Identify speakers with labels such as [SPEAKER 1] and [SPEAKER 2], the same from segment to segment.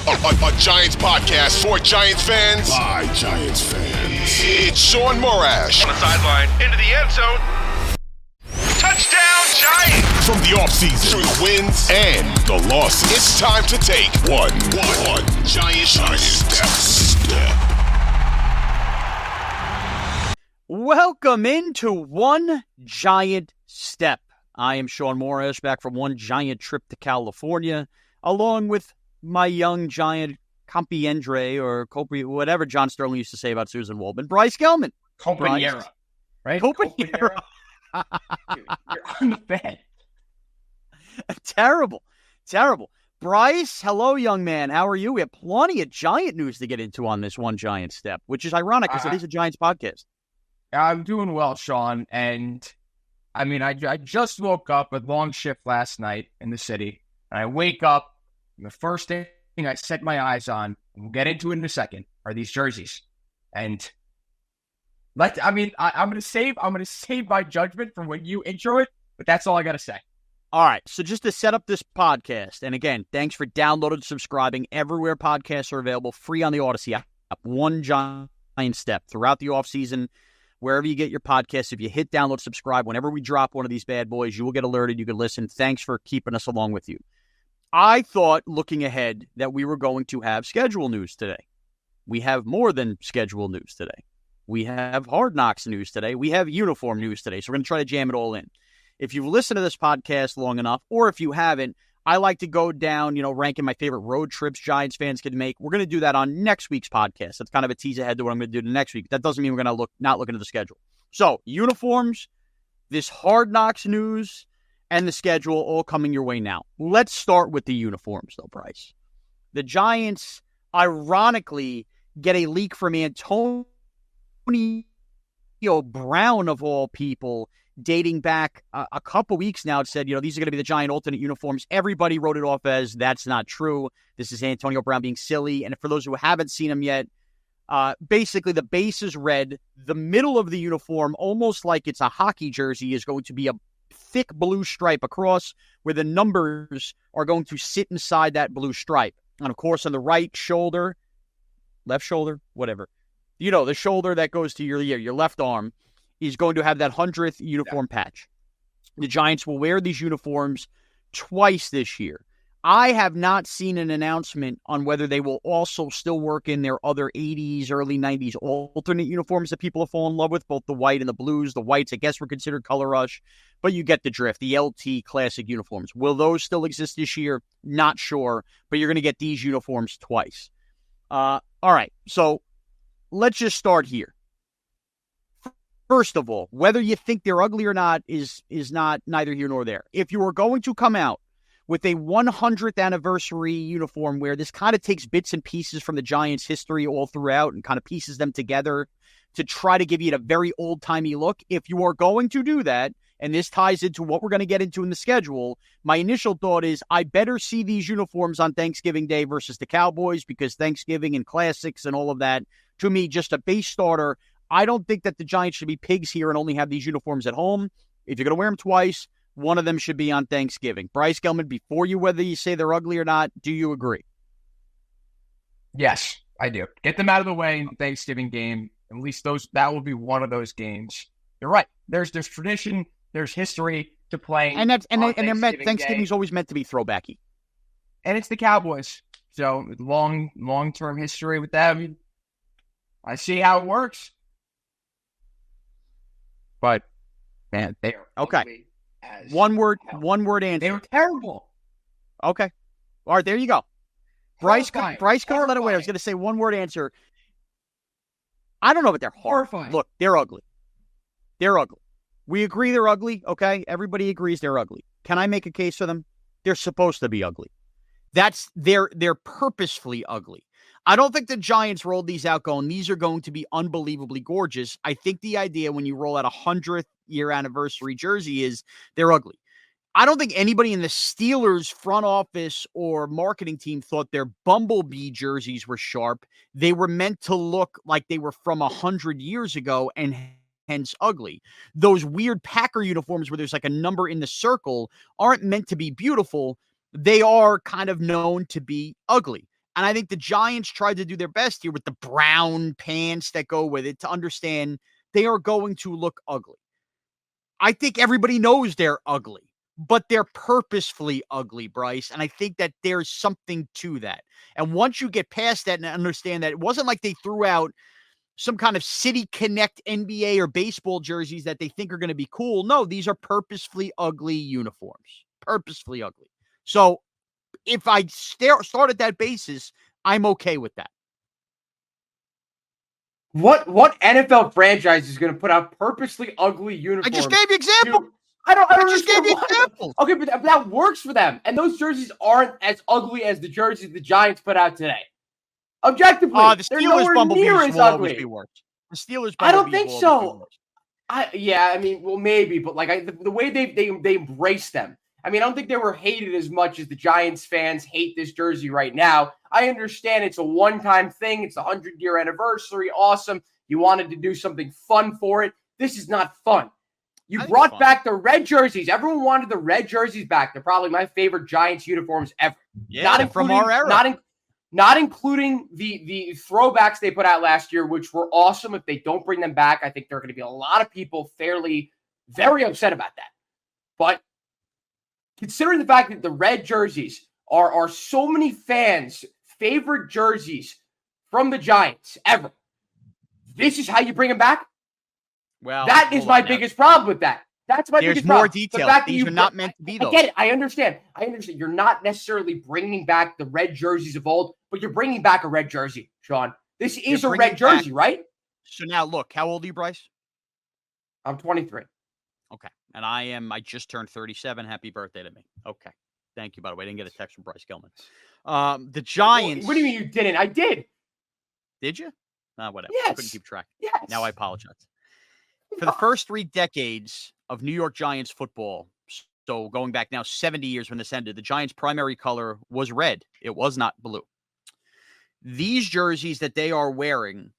[SPEAKER 1] A Giants podcast for Giants fans
[SPEAKER 2] by Giants fans.
[SPEAKER 1] It's Shaun Morash
[SPEAKER 3] on the sideline into the end zone. Touchdown Giants!
[SPEAKER 1] From the offseason through the wins and the losses, it's time to take one Giant step.
[SPEAKER 4] Welcome into One Giant Step. I am Shaun Morash, back from one giant trip to California, along with my young giant compiendre or whatever John Sterling used to say about Susan Waldman, Bryce Gelman.
[SPEAKER 5] Compañera, right?
[SPEAKER 4] Compañera.
[SPEAKER 5] You're on the bed.
[SPEAKER 4] Terrible. Bryce, hello, young man. How are you? We have plenty of Giant news to get into on this One Giant Step, which is ironic because it is a Giants podcast.
[SPEAKER 5] I'm doing well, Shaun, and I just woke up a long shift last night in the city, and I wake up, and the first thing I set my eyes on, and we'll get into it in a second, are these jerseys. And I'm gonna save my judgment from when you intro it, but that's all I gotta say.
[SPEAKER 4] All right, so just to set up this podcast, and again, thanks for downloading and subscribing everywhere podcasts are available, free on the Audacy App. One Giant Step throughout the offseason. Wherever you get your podcasts, if you hit download, subscribe, whenever we drop one of these bad boys, you will get alerted. You can listen. Thanks for keeping us along with you. I thought, looking ahead, that we were going to have schedule news today. We have more than schedule news today. We have Hard Knocks news today. We have uniform news today. So we're going to try to jam it all in. If you've listened to this podcast long enough, or if you haven't, I like to go down, ranking my favorite road trips Giants fans could make. We're going to do that on next week's podcast. That's kind of a tease ahead to what I'm going to do next week. That doesn't mean we're going to not look into the schedule. So, uniforms, this Hard Knocks news, and the schedule all coming your way now. Let's start with the uniforms, though, Bryce. The Giants, ironically, get a leak from Antonio Brown, of all people, dating back a couple weeks now. It said, these are going to be the Giant alternate uniforms. Everybody wrote it off as that's not true. This is Antonio Brown being silly. And for those who haven't seen him yet, basically the base is red. The middle of the uniform, almost like it's a hockey jersey, is going to be a thick blue stripe across where the numbers are going to sit inside that blue stripe. And of course, on the right shoulder, left shoulder, whatever, the shoulder that goes to your left arm, is going to have that 100th uniform patch. The Giants will wear these uniforms twice this year. I have not seen an announcement on whether they will also still work in their other 80s, early 90s alternate uniforms that people have fallen in love with, both the white and the blues. The whites, I guess, were considered color rush, but you get the drift. The LT classic uniforms. Will those still exist this year? Not sure, but you're going to get these uniforms twice. All right, so let's just start here. First of all, whether you think they're ugly or not is not neither here nor there. If you were going to come out with a 100th anniversary uniform where this kind of takes bits and pieces from the Giants' history all throughout and kind of pieces them together to try to give you a very old-timey look, if you are going to do that, and this ties into what we're going to get into in the schedule, my initial thought is I better see these uniforms on Thanksgiving Day versus the Cowboys, because Thanksgiving and classics and all of that, to me, just a base starter. I don't think that the Giants should be pigs here and only have these uniforms at home. If you're going to wear them twice, one of them should be on Thanksgiving. Bryce Gelman, before you, whether you say they're ugly or not, do you agree?
[SPEAKER 5] Yes, I do. Get them out of the way in the Thanksgiving game. At least that will be one of those games. You're right. There's tradition, there's history to playing.
[SPEAKER 4] And Thanksgiving's always meant to be throwbacky.
[SPEAKER 5] And it's the Cowboys. So long-term history with them. I see how it works. But man, they are
[SPEAKER 4] okay. One word answer.
[SPEAKER 5] They were terrible.
[SPEAKER 4] Okay. All right, there you go. Bryce couldn't let it wait. I was going to say one word answer. I don't know, but they're
[SPEAKER 5] horrifying.
[SPEAKER 4] Look, they're ugly. They're ugly. We agree they're ugly. Okay, everybody agrees they're ugly. Can I make a case for them? They're supposed to be ugly. They're purposefully ugly. I don't think the Giants rolled these out going, these are going to be unbelievably gorgeous. I think the idea when you roll out a 100th year anniversary jersey is they're ugly. I don't think anybody in the Steelers front office or marketing team thought their Bumblebee jerseys were sharp. They were meant to look like they were from 100 years ago and hence ugly. Those weird Packer uniforms where there's like a number in the circle aren't meant to be beautiful. They are kind of known to be ugly. And I think the Giants tried to do their best here with the brown pants that go with it to understand they are going to look ugly. I think everybody knows they're ugly, but they're purposefully ugly, Bryce. And I think that there's something to that. And once you get past that and understand that it wasn't like they threw out some kind of City Connect NBA or baseball jerseys that they think are going to be cool. No, these are purposefully ugly uniforms. Purposefully ugly. So if I start at that basis, I'm okay with that.
[SPEAKER 5] What NFL franchise is going to put out purposely ugly uniforms?
[SPEAKER 4] I just gave you examples.
[SPEAKER 5] I don't
[SPEAKER 4] just gave you examples.
[SPEAKER 5] Okay, but that works for them. And those jerseys aren't as ugly as the jerseys the Giants put out today. Objectively,
[SPEAKER 4] the
[SPEAKER 5] they're
[SPEAKER 4] Steelers
[SPEAKER 5] nowhere
[SPEAKER 4] Bumblebees
[SPEAKER 5] near as
[SPEAKER 4] will always
[SPEAKER 5] ugly.
[SPEAKER 4] be worse. The Steelers Bumblebees
[SPEAKER 5] I don't think
[SPEAKER 4] will
[SPEAKER 5] so.
[SPEAKER 4] always be worse.
[SPEAKER 5] Well, maybe, but like the way they embrace them. I mean, I don't think they were hated as much as the Giants fans hate this jersey right now. I understand it's a one-time thing. It's a 100-year anniversary. Awesome. You wanted to do something fun for it. This is not fun. You brought back the red jerseys. Everyone wanted the red jerseys back. They're probably my favorite Giants uniforms ever.
[SPEAKER 4] Yeah, from our era.
[SPEAKER 5] Not including the throwbacks they put out last year, which were awesome. If they don't bring them back, I think there are going to be a lot of people very upset about that. But considering the fact that the red jerseys are so many fans' favorite jerseys from the Giants ever, this is how you bring them back?
[SPEAKER 4] Well,
[SPEAKER 5] that is my biggest problem with that. That's my biggest problem.
[SPEAKER 4] There's more detail. These are not meant to be those.
[SPEAKER 5] I get it. I understand. You're not necessarily bringing back the red jerseys of old, but you're bringing back a red jersey, Shaun. This is a red jersey, right?
[SPEAKER 4] So now look, how old are you, Bryce?
[SPEAKER 5] I'm 23.
[SPEAKER 4] Okay. And I just turned 37. Happy birthday to me. Okay. Thank you, by the way. I didn't get a text from Bryce Gelman. The Giants.
[SPEAKER 5] What do you mean you didn't? I did.
[SPEAKER 4] Did you? Whatever.
[SPEAKER 5] Yes.
[SPEAKER 4] I couldn't keep track.
[SPEAKER 5] Yes.
[SPEAKER 4] Now I apologize. For the first 3 decades of New York Giants football, so going back now 70 years when this ended, the Giants' primary color was red. It was not blue. These jerseys that they are wearing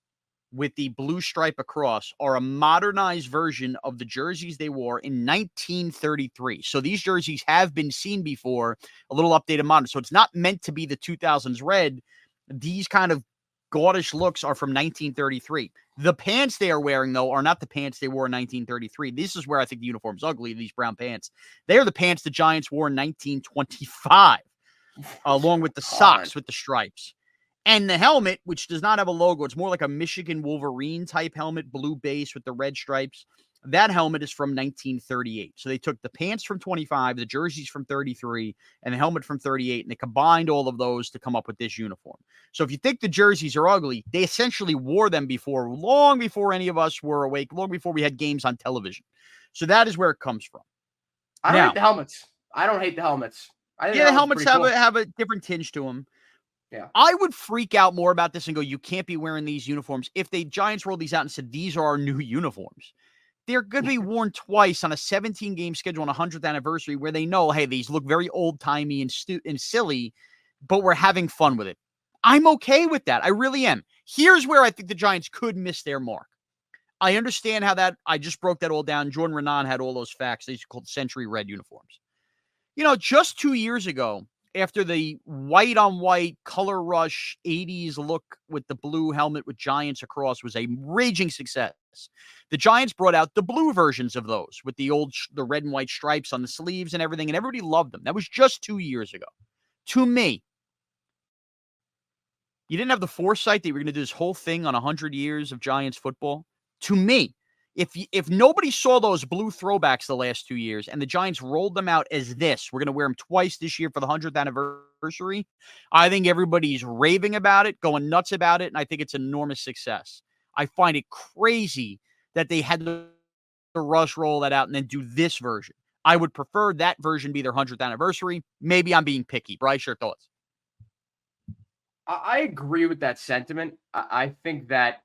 [SPEAKER 4] with the blue stripe across are a modernized version of the jerseys they wore in 1933. So these jerseys have been seen before, a little updated modern. So it's not meant to be the 2000s red. These kind of gaudish looks are from 1933. The pants they are wearing, though, are not the pants they wore in 1933. This is where I think the uniform's ugly, these brown pants. They are the pants the Giants wore in 1925, along with the socks with the stripes. And the helmet, which does not have a logo, it's more like a Michigan Wolverine type helmet, blue base with the red stripes. That helmet is from 1938. So they took the pants from 25, the jerseys from 33, and the helmet from 38, and they combined all of those to come up with this uniform. So if you think the jerseys are ugly, they essentially wore them before, long before any of us were awake, long before we had games on television. So that is where it comes from.
[SPEAKER 5] I don't hate the helmets. I don't hate the helmets. I think
[SPEAKER 4] the helmets have a different tinge to them.
[SPEAKER 5] Yeah.
[SPEAKER 4] I would freak out more about this and go, you can't be wearing these uniforms. If the Giants rolled these out and said, these are our new uniforms, they're going to be worn twice on a 17-game schedule on a 100th anniversary where they know, hey, these look very old-timey and silly, but we're having fun with it. I'm okay with that. I really am. Here's where I think the Giants could miss their mark. I understand how I just broke that all down. Jordan Renan had all those facts. These are called Century Red uniforms. Just 2 years ago, after the white-on-white color rush 80s look with the blue helmet with Giants across was a raging success, the Giants brought out the blue versions of those with the red and white stripes on the sleeves and everything, and everybody loved them. That was just 2 years ago. To me, you didn't have the foresight that you were going to do this whole thing on 100 years of Giants football. To me, if nobody saw those blue throwbacks the last 2 years and the Giants rolled them out as this, we're going to wear them twice this year for the 100th anniversary, I think everybody's raving about it, going nuts about it, and I think it's an enormous success. I find it crazy that they had to rush roll that out and then do this version. I would prefer that version be their 100th anniversary. Maybe I'm being picky. Bryce, your thoughts?
[SPEAKER 5] I agree with that sentiment. I think that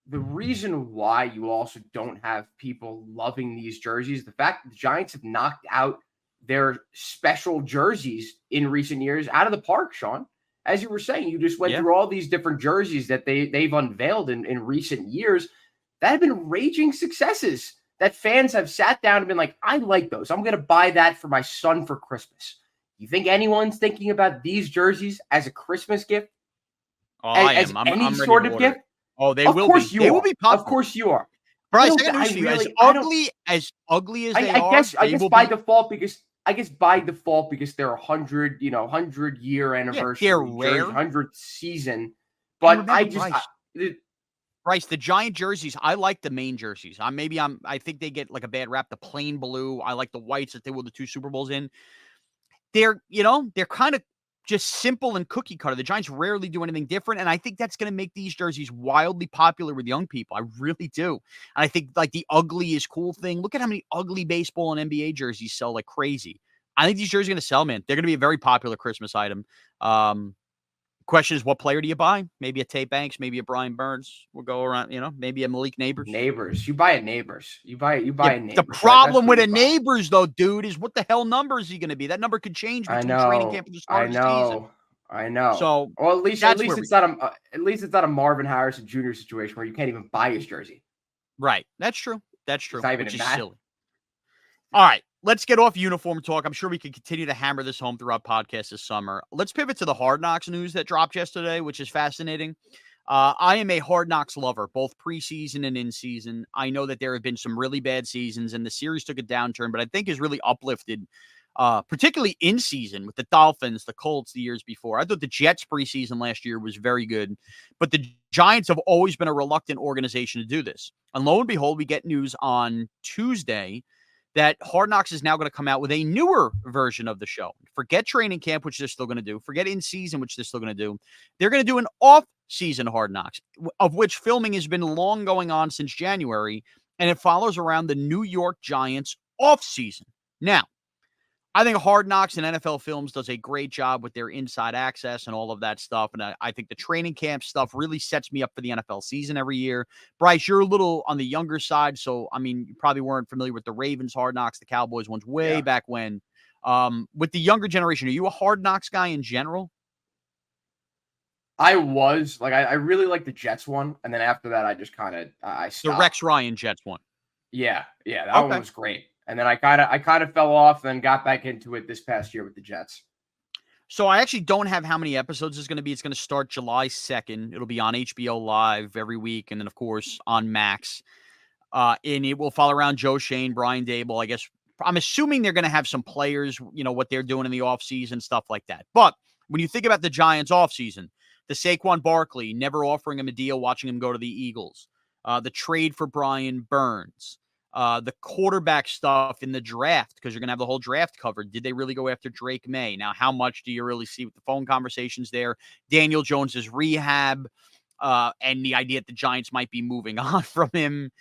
[SPEAKER 5] the reason why you also don't have people loving these jerseys, the fact that the Giants have knocked out their special jerseys in recent years out of the park, Shaun. As you were saying, you just went through all these different jerseys that they've unveiled in recent years that have been raging successes that fans have sat down and been like, I like those. I'm going to buy that for my son for Christmas. You think anyone's thinking about these jerseys as a Christmas gift?
[SPEAKER 4] Oh, I
[SPEAKER 6] as
[SPEAKER 4] am. I'm
[SPEAKER 6] any
[SPEAKER 4] ready
[SPEAKER 6] sort
[SPEAKER 4] to
[SPEAKER 6] of
[SPEAKER 4] order.
[SPEAKER 6] gift?
[SPEAKER 4] Oh, they
[SPEAKER 6] Of
[SPEAKER 4] will
[SPEAKER 6] course
[SPEAKER 4] be.
[SPEAKER 6] you
[SPEAKER 4] They will
[SPEAKER 6] are.
[SPEAKER 4] be
[SPEAKER 6] Of
[SPEAKER 4] popular.
[SPEAKER 6] course you are.
[SPEAKER 4] Bryce, I got news for you.
[SPEAKER 6] I don't.
[SPEAKER 4] As ugly as they
[SPEAKER 6] I
[SPEAKER 4] are,
[SPEAKER 6] I
[SPEAKER 4] they
[SPEAKER 6] guess
[SPEAKER 4] will
[SPEAKER 6] by
[SPEAKER 4] be.
[SPEAKER 6] default because they're 100-year
[SPEAKER 4] Yeah, they're
[SPEAKER 6] anniversary jersey,
[SPEAKER 4] rare.
[SPEAKER 6] 100th season.
[SPEAKER 4] And
[SPEAKER 6] But
[SPEAKER 4] remember, Bryce.
[SPEAKER 6] it-
[SPEAKER 4] Bryce, the giant jerseys, I like the main jerseys. I think they get like a bad rap. The plain blue. I like the whites that they won the 2 Super Bowls in. They're kind of just simple and cookie cutter. The Giants rarely do anything different, and I think that's going to make these jerseys wildly popular with young people. I really do. And I think like the ugly is cool thing. Look at how many ugly baseball and NBA jerseys sell like crazy. I think these jerseys are going to sell, man. They're going to be a very popular Christmas item. Question is, what player do you buy? Maybe a Tate Banks, maybe a Brian Burns. We'll go around, maybe a Malik Neighbors.
[SPEAKER 6] Neighbors. You buy a Neighbors. You buy a Neighbors.
[SPEAKER 4] The problem with a Neighbors, though, dude, is what the hell number is he going to be? That number could change between training camp and the start of the season.
[SPEAKER 6] I know.
[SPEAKER 4] So,
[SPEAKER 6] well, at least it's not a Marvin Harrison Jr. situation where you can't even buy his jersey.
[SPEAKER 4] Right. That's true. Which is silly. All right. Let's get off uniform talk. I'm sure we can continue to hammer this home throughout podcasts this summer. Let's pivot to the Hard Knocks news that dropped yesterday, which is fascinating. I am a Hard Knocks lover, both preseason and in season. I know that there have been some really bad seasons, and the series took a downturn, but I think is really uplifted, particularly in season with the Dolphins, the Colts the years before. I thought the Jets preseason last year was very good, but the Giants have always been a reluctant organization to do this. And lo and behold, we get news on Tuesday that Hard Knocks is now going to come out with a newer version of the show. Forget training camp, which they're still going to do. Forget in season, which they're still going to do. They're going to do an off-season Hard Knocks, of which filming has been long going on since January, and it follows around the New York Giants off-season. Now, I think Hard Knocks and NFL Films does a great job with their inside access and all of that stuff. And I think the training camp stuff really sets me up for the NFL season every year. Bryce, you're a little on the younger side. So, I mean, you probably weren't familiar with the Ravens Hard Knocks, the Cowboys ones way back when. With the younger generation, are you a Hard Knocks guy in general?
[SPEAKER 6] I was. I really like the Jets one. And then after that, I just kind of I stopped.
[SPEAKER 4] The Rex Ryan Jets one.
[SPEAKER 6] Yeah. That one was great. And then I kind of fell off, then got back into it this past year with the Jets.
[SPEAKER 4] So I actually don't have how many episodes it's going to be. It's going to start July 2nd. It'll be on HBO Live every week, and then, of course, on Max. And it will follow around Joe Shane, Brian Dable. I guess I'm assuming they're going to have some players, what they're doing in the offseason, stuff like that. But when you think about the Giants offseason, the Saquon Barkley, never offering him a deal, watching him go to the Eagles, the trade for Brian Burns, the quarterback stuff in the draft, because you're going to have the whole draft covered. Did they really go after Drake May? Now, how much do you really see with the phone conversations there? Daniel Jones's rehab, and the idea that the Giants might be moving on from him.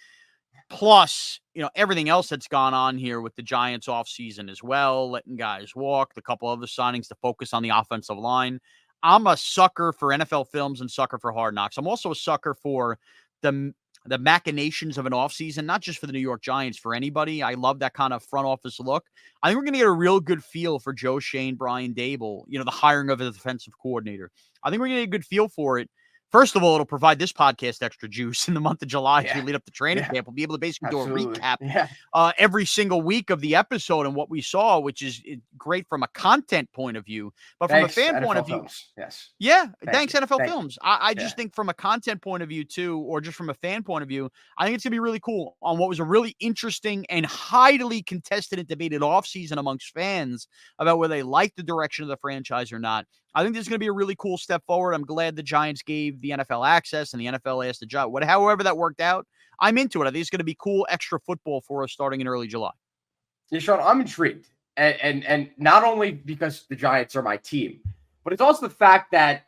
[SPEAKER 4] Plus, everything else that's gone on here with the Giants offseason as well, letting guys walk, the couple other signings to focus on the offensive line. I'm a sucker for NFL Films and sucker for Hard Knocks. I'm also a sucker for the machinations of an offseason, not just for the New York Giants, for anybody. I love that kind of front office look. I think we're going to get a real good feel for Joe Shane, Brian Dable, the hiring of a defensive coordinator. I think we're going to get a good feel for it. First of all, it'll provide this podcast extra juice in the month of July as we lead up to training camp. We'll be able to basically do a recap every single week of the episode and what we saw, which is great from a content point of view. But from a fan point of view,
[SPEAKER 6] Films. Yes.
[SPEAKER 4] Yeah, thanks NFL Films. I just think from a content point of view too, or just from a fan point of view, I think it's going to be really cool on what was a really interesting and highly contested and debated offseason amongst fans about whether they like the direction of the franchise or not. I think this is going to be a really cool step forward. I'm glad the Giants gave the NFL access and the NFL asked the job. However that worked out, I'm into it. I think it's going to be cool extra football for us starting in early July.
[SPEAKER 6] Yeah, Shaun, I'm intrigued. And not only because the Giants are my team, but it's also the fact that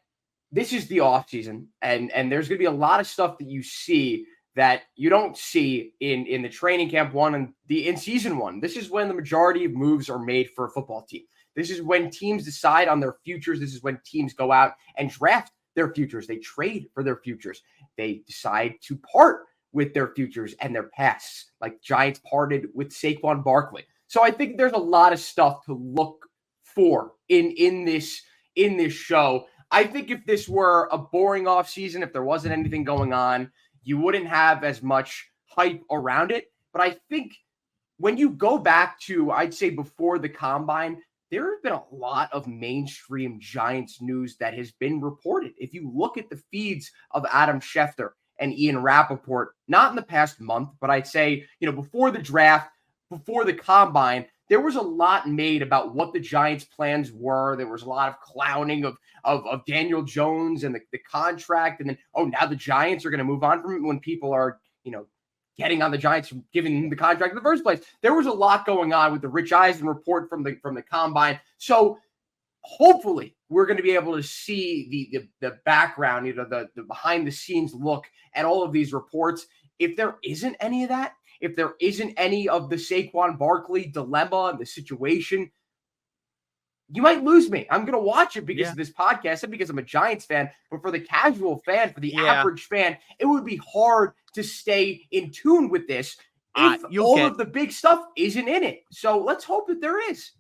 [SPEAKER 6] this is the offseason, and there's going to be a lot of stuff that you see that you don't see in the training camp one and the in-season one. This is when the majority of moves are made for a football team. This is when teams decide on their futures. This is when teams go out and draft their futures. They trade for their futures. They decide to part with their futures and their pasts, like Giants parted with Saquon Barkley. So I think there's a lot of stuff to look for in this show. I think if this were a boring offseason, if there wasn't anything going on, you wouldn't have as much hype around it. But I think when you go back to, I'd say before the combine, there has been a lot of mainstream Giants news that has been reported. If you look at the feeds of Adam Schefter and Ian Rappaport, not in the past month, but I'd say, before the draft, before the combine, there was a lot made about what the Giants' plans were. There was a lot of clowning of Daniel Jones and the contract. And then, now the Giants are going to move on from it when people are, getting on the Giants from giving them the contract in the first place. There was a lot going on with the Rich Eisen report from the combine. So hopefully we're going to be able to see the background, the behind the scenes look at all of these reports. If there isn't any of that, if there isn't any of the Saquon Barkley dilemma and the situation, you might lose me. I'm going to watch it because of this podcast and because I'm a Giants fan. But for the casual fan, for the average fan, it would be hard to stay in tune with this if of the big stuff isn't in it. So let's hope that there is.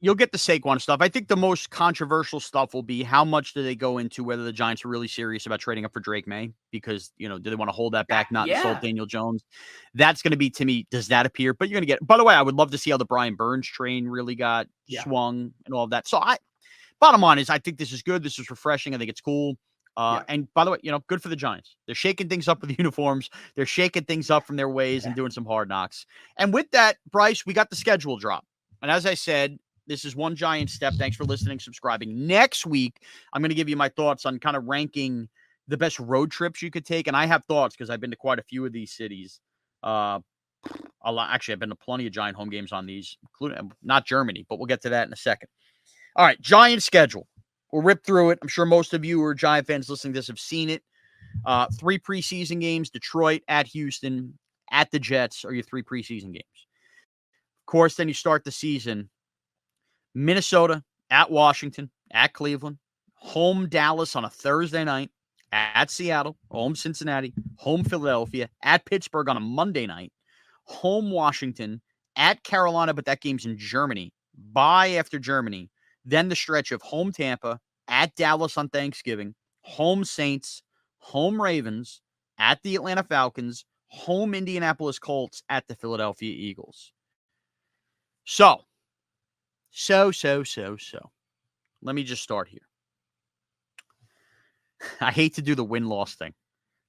[SPEAKER 4] You'll get the Saquon stuff. I think the most controversial stuff will be how much do they go into whether the Giants are really serious about trading up for Drake May because, do they want to hold that back, not insult Daniel Jones? That's going to be, to me, does that appear? But you're going to get, by the way, I would love to see how the Brian Burns train really got swung and all of that. So bottom line is I think this is good. This is refreshing. I think it's cool. And by the way, good for the Giants. They're shaking things up with the uniforms. They're shaking things up from their ways and doing some hard knocks. And with that, Bryce, we got the schedule drop. And as I said, this is one giant step. Thanks for listening, subscribing. Next week, I'm going to give you my thoughts on kind of ranking the best road trips you could take. And I have thoughts because I've been to quite a few of these cities. A lot. Actually, I've been to plenty of Giant home games on these, including not Germany, but we'll get to that in a second. All right, Giant schedule. We'll rip through it. I'm sure most of you who are Giant fans listening to this have seen it. 3 preseason games, Detroit, at Houston, at the Jets are your 3 preseason games. Of course, then you start the season. Minnesota, at Washington, at Cleveland, home Dallas on a Thursday night, at Seattle, home Cincinnati, home Philadelphia, at Pittsburgh on a Monday night, home Washington, at Carolina, but that game's in Germany, bye after Germany, then the stretch of home Tampa, at Dallas on Thanksgiving, home Saints, home Ravens, at the Atlanta Falcons, home Indianapolis Colts, at the Philadelphia Eagles. So. Let me just start here. I hate to do the win-loss thing.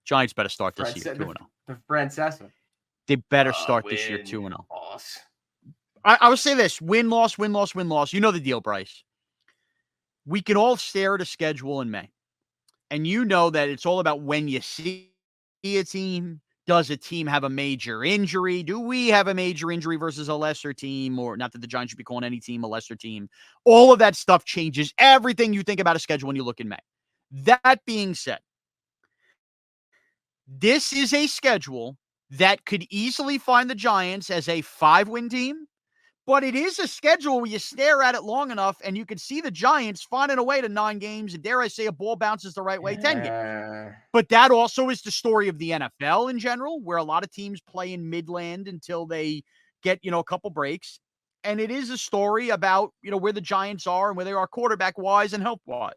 [SPEAKER 4] Giants better start this year 2-0.
[SPEAKER 6] The Francesa.
[SPEAKER 4] They better start this year 2-0. I would say this, win-loss. You know the deal, Bryce. We can all stare at a schedule in May. And you know that it's all about when you see a team. Does a team have a major injury? Do we have a major injury versus a lesser team? Or not that the Giants should be calling any team a lesser team. All of that stuff changes everything you think about a schedule when you look in May. That being said, this is a schedule that could easily find the Giants as a 5-win team. But it is a schedule where you stare at it long enough and you can see the Giants finding a way to 9 games. And dare I say a ball bounces the right way, 10 games. But that also is the story of the NFL in general, where a lot of teams play in Midland until they get, a couple breaks. And it is a story about, where the Giants are and where they are quarterback-wise and health-wise.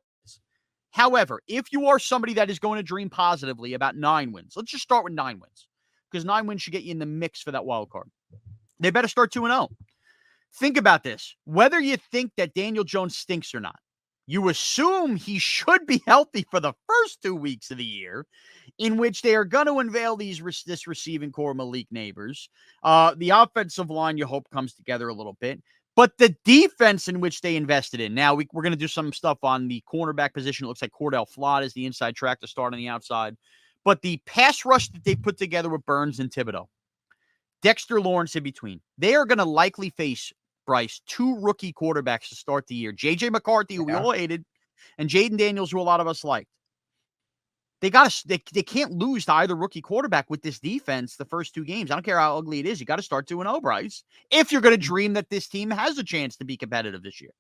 [SPEAKER 4] However, if you are somebody that is going to dream positively about 9 wins, let's just start with 9 wins. Because 9 wins should get you in the mix for that wild card. They better start 2-0. Think about this. Whether you think that Daniel Jones stinks or not, you assume he should be healthy for the first 2 weeks of the year, in which they are going to unveil this receiving core, Malik Neighbors. The offensive line, you hope, comes together a little bit. But the defense in which they invested in. Now, we're going to do some stuff on the cornerback position. It looks like Cordell Flott is the inside track to start on the outside. But the pass rush that they put together with Burns and Thibodeau, Dexter Lawrence in between, they are going to likely face, Bryce, 2 rookie quarterbacks to start the year. J.J. McCarthy, who we all hated, and Jaden Daniels, who a lot of us liked. They can't lose to either rookie quarterback with this defense the first 2 games. I don't care how ugly it is. You got to start 2-0, Bryce, if you're going to dream that this team has a chance to be competitive this year.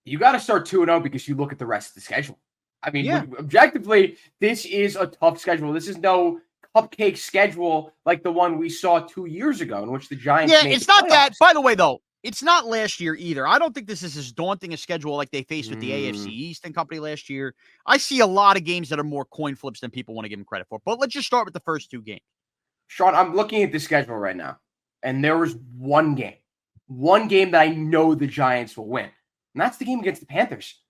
[SPEAKER 6] You got to start 2-0 because you look at the rest of the schedule. I mean, objectively, this is a tough schedule. This is no cupcake schedule like the one we saw 2 years ago in which the Giants made
[SPEAKER 4] it's
[SPEAKER 6] the
[SPEAKER 4] not
[SPEAKER 6] playoffs.
[SPEAKER 4] that. By the way, though, it's not last year either. I don't think this is as daunting a schedule like they faced with the AFC East and company last year. I see a lot of games that are more coin flips than people want to give them credit for. But let's just start with the first 2 games.
[SPEAKER 6] Shaun, I'm looking at the schedule right now, and there was one game that I know the Giants will win. And that's the game against the Panthers.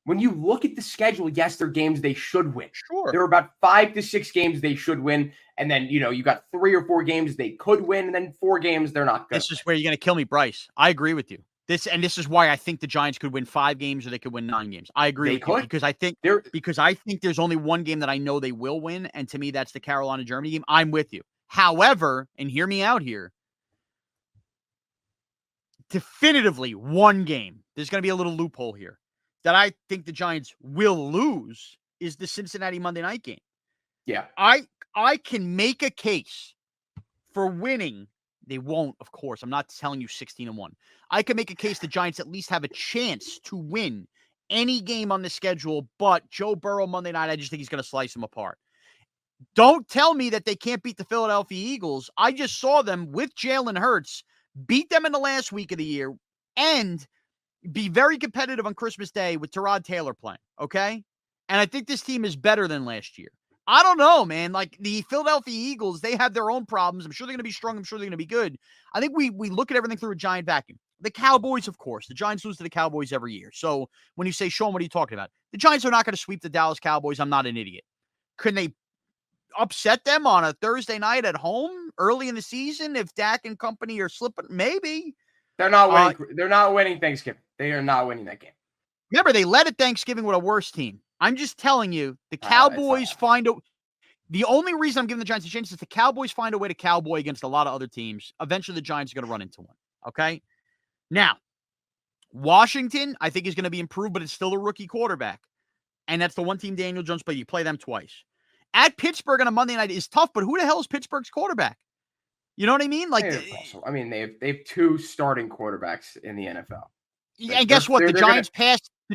[SPEAKER 6] When you look at the schedule, yes, they're games they should win.
[SPEAKER 4] Sure.
[SPEAKER 6] There are about 5 to 6 games they should win. And then, you got 3 or 4 games they could win. And then 4 games they're not good.
[SPEAKER 4] This is where you're going to kill me, Bryce. I agree with you. This is why I think the Giants could win 5 games or they could win 9 games. I agree with you because I think there's only one game that I know they will win, and to me that's the Carolina-Germany game. I'm with you. However, and hear me out here, definitively one game, there's going to be a little loophole here, that I think the Giants will lose is the Cincinnati Monday night game.
[SPEAKER 6] Yeah.
[SPEAKER 4] I can make a case for winning. They won't, of course. I'm not telling you 16-1. I can make a case the Giants at least have a chance to win any game on the schedule, but Joe Burrow Monday night, I just think he's going to slice them apart. Don't tell me that they can't beat the Philadelphia Eagles. I just saw them with Jalen Hurts beat them in the last week of the year and be very competitive on Christmas Day with Tyrod Taylor playing, okay? And I think this team is better than last year. I don't know, man. Like the Philadelphia Eagles, they have their own problems. I'm sure they're going to be strong. I'm sure they're going to be good. I think we look at everything through a giant vacuum. The Cowboys, of course. The Giants lose to the Cowboys every year. So when you say, Shaun, what are you talking about? The Giants are not going to sweep the Dallas Cowboys. I'm not an idiot. Can they upset them on a Thursday night at home early in the season if Dak and company are slipping? Maybe.
[SPEAKER 6] They're not winning. They're not winning Thanksgiving. They are not winning that game.
[SPEAKER 4] Remember, they led at Thanksgiving with a worse team. I'm just telling you, the Cowboys the only reason I'm giving the Giants a chance is the Cowboys find a way to cowboy against a lot of other teams. Eventually, the Giants are going to run into one. Okay? Now, Washington, I think, is going to be improved, but it's still a rookie quarterback. And that's the one team Daniel Jones played. You play them twice. At Pittsburgh on a Monday night is tough, but who the hell is Pittsburgh's quarterback? You know what I mean? Like,
[SPEAKER 6] they have 2 starting quarterbacks in the NFL.
[SPEAKER 4] And guess what? The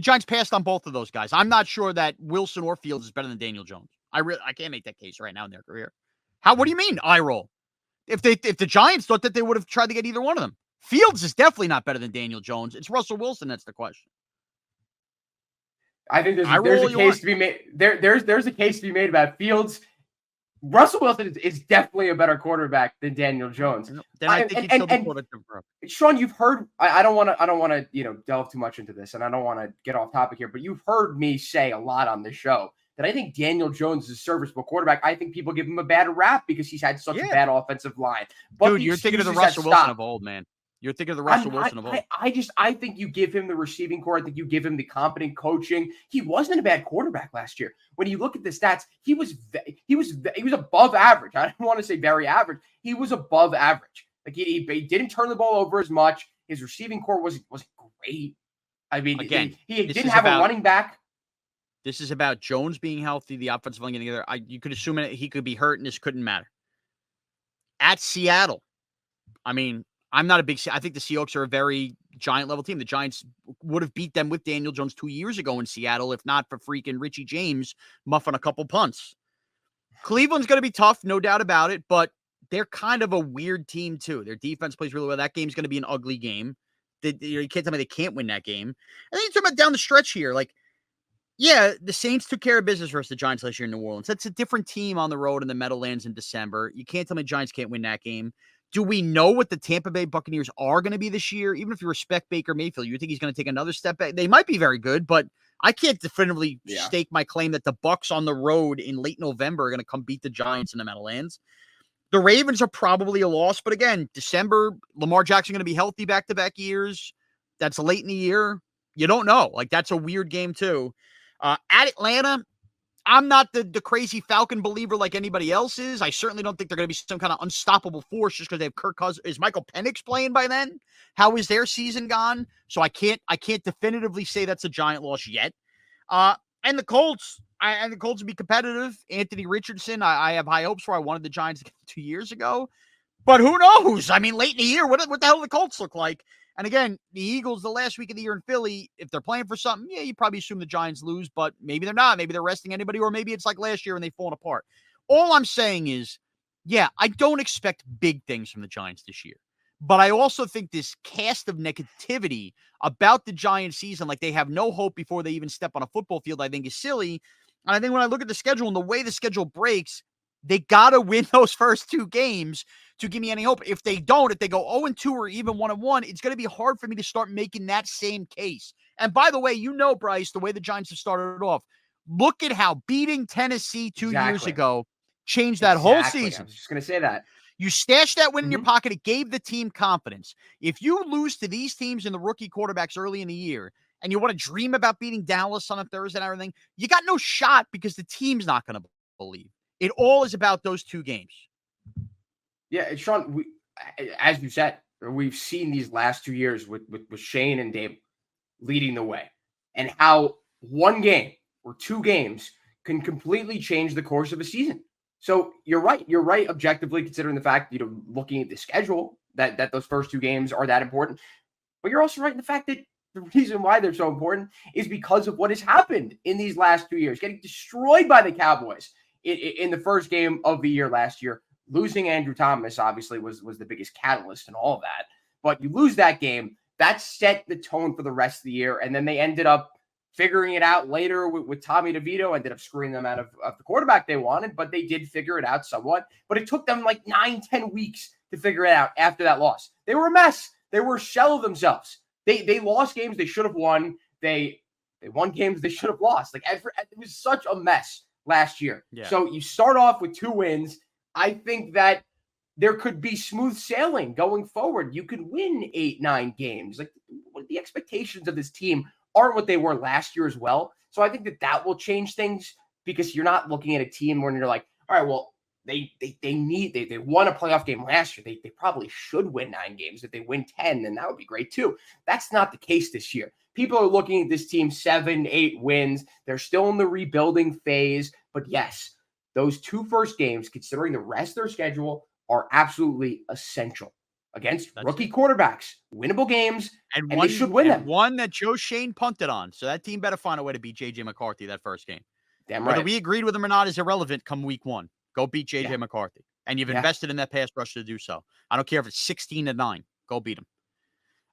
[SPEAKER 4] Giants passed on both of those guys. I'm not sure that Wilson or Fields is better than Daniel Jones. I can't make that case right now in their career. What do you mean? Eye roll. If the Giants thought that they would have tried to get either one of them. Fields is definitely not better than Daniel Jones. It's Russell Wilson that's the question.
[SPEAKER 6] I think there's a case to be made. There's a case to be made about Fields. Russell Wilson is definitely a better quarterback than Daniel Jones.
[SPEAKER 4] Then I think he'd still be quarterback.
[SPEAKER 6] Shaun, you've heard. I don't want to delve too much into this, and I don't want to get off topic here. But you've heard me say a lot on this show that I think Daniel Jones is a serviceable quarterback. I think people give him a bad rap because he's had such a bad offensive line. But
[SPEAKER 4] dude, you're thinking of the Russell Wilson of old, man. You're thinking of the Russell Wilson of old.
[SPEAKER 6] I think you give him the receiving core. I think you give him the competent coaching. He wasn't a bad quarterback last year. When you look at the stats, he was above average. I don't want to say very average. He was above average. Like he didn't turn the ball over as much. His receiving core wasn't great. I mean, again, he didn't have a running back.
[SPEAKER 4] This is about Jones being healthy, the offensive line getting together. You could assume he could be hurt, and this couldn't matter. At Seattle, I mean, I'm not a big. I think the Seahawks are a very giant level team. The Giants would have beat them with Daniel Jones 2 years ago in Seattle, if not for freaking Richie James muffing a couple punts. Cleveland's going to be tough, no doubt about it, but they're kind of a weird team too. Their defense plays really well. That game's going to be an ugly game. You can't tell me they can't win that game. And then you talk about down the stretch here, like. Yeah, the Saints took care of business versus the Giants last year in New Orleans. That's a different team on the road in the Meadowlands in December. You can't tell me the Giants can't win that game. Do we know what the Tampa Bay Buccaneers are going to be this year? Even if you respect Baker Mayfield, you think he's going to take another step back? They might be very good, but I can't definitively stake my claim that the Bucs on the road in late November are going to come beat the Giants in the Meadowlands. The Ravens are probably a loss, but again, December, Lamar Jackson going to be healthy back-to-back years. That's late in the year. You don't know. Like, that's a weird game too. At Atlanta, I'm not the crazy Falcon believer like anybody else is. I certainly don't think they're going to be some kind of unstoppable force just because they have Kirk Cousins. Is Michael Penix playing by then? How is their season gone? So I can't definitively say that's a giant loss yet. And the Colts, the Colts will be competitive. Anthony Richardson, I have high hopes for. I wanted the Giants 2 years ago. But who knows? I mean, late in the year, what the hell do the Colts look like? And again, the Eagles, the last week of the year in Philly, if they're playing for something, yeah, you probably assume the Giants lose, but maybe they're not. Maybe they're resting anybody, or maybe it's like last year and they've fallen apart. All I'm saying is, yeah, I don't expect big things from the Giants this year. But I also think this cast of negativity about the Giants season, like they have no hope before they even step on a football field, I think is silly. And I think when I look at the schedule and the way the schedule breaks, They got to win those first 2 games to give me any hope. If they don't, if they go 0-2 or even 1-1, it's going to be hard for me to start making that same case. And by the way, Bryce, the way the Giants have started off, look at how beating Tennessee 2 years ago changed that whole season.
[SPEAKER 6] I was just going to say that.
[SPEAKER 4] You stashed that win in your pocket. It gave the team confidence. If you lose to these teams and the rookie quarterbacks early in the year, and you want to dream about beating Dallas on a Thursday and everything, you got no shot because the team's not going to believe. It all is about those 2 games.
[SPEAKER 6] Yeah, Shaun, as you said, we've seen these last 2 years with Shane and Dave leading the way, and how 1 game or 2 games can completely change the course of a season. So you're right. You're right objectively, considering the fact, looking at the schedule, that those first 2 games are that important. But you're also right in the fact that the reason why they're so important is because of what has happened in these last 2 years. Getting destroyed by the Cowboys in the first game of the year last year. Losing Andrew Thomas, obviously, was the biggest catalyst in all of that. But you lose that game, that set the tone for the rest of the year. And then they ended up figuring it out later with Tommy DeVito, ended up screwing them out of the quarterback they wanted, but they did figure it out somewhat. But it took them like 9-10 weeks to figure it out after that loss. They were a mess. They were a shell of themselves. They lost games they should have won. They won games they should have lost. Like, it was such a mess last year. Yeah. So you start off with 2 wins. I think that there could be smooth sailing going forward. You could win 8-9 games. Like, the expectations of this team aren't what they were last year as well. So I think that will change things, because you're not looking at a team where you're like, all right, well, they won a playoff game last year. They probably should win 9 games. If they win 10, then that would be great too. That's not the case this year. People are looking at this team 7-8 wins. They're still in the rebuilding phase. But yes, those 2 first games, considering the rest of their schedule, are absolutely essential against rookie quarterbacks. Winnable games, and they should win them.
[SPEAKER 4] One that Joe Shane punted on. So that team better find a way to beat J.J. McCarthy that first game.
[SPEAKER 6] Damn right.
[SPEAKER 4] Whether we agreed with him or not is irrelevant come week 1. Go beat J.J. McCarthy. And you've invested in that pass rush to do so. I don't care if it's 16-9. Go beat him.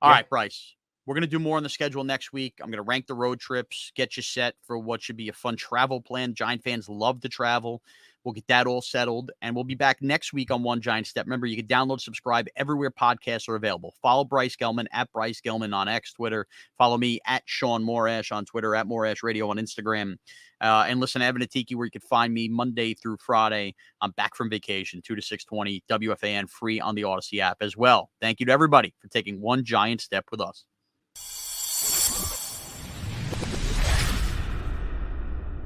[SPEAKER 4] All right, Bryce. We're going to do more on the schedule next week. I'm going to rank the road trips, get you set for what should be a fun travel plan. Giant fans love to travel. We'll get that all settled, and we'll be back next week on One Giant Step. Remember, you can download, subscribe everywhere podcasts are available. Follow Bryce Gelman at Bryce Gelman on X, Twitter. Follow me at Shaun Morash on Twitter, at Morash Radio on Instagram. And listen to Evan Atiki, where you can find me Monday through Friday. I'm back from vacation, 2 to 6:20, WFAN, free on the Audacy app as well. Thank you to everybody for taking one giant step with us.